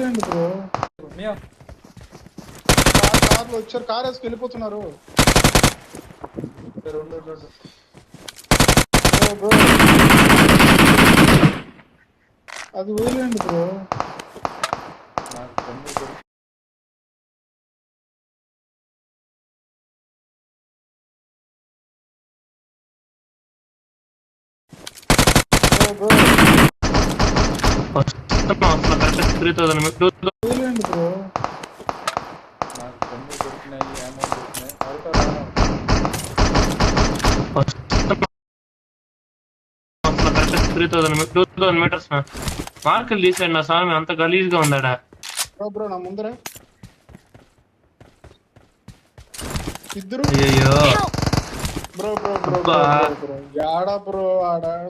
ఏంటి బ్రో కార్లో వచ్చారు, కార్ వేసుకు వెళ్ళిపోతున్నారు. బ్రో అది వేయండి బ్రో. వేయండి బ్రో. meters మార్కులు తీసాడు నా స్వామి, అంత గలీజ్ గా ఉందాడా. బ్రో నా ముందరే ఇద్దరు. అయ్యో బ్రో బ్రో బ్రో బ్రో ఆడ బ్రో ఆడ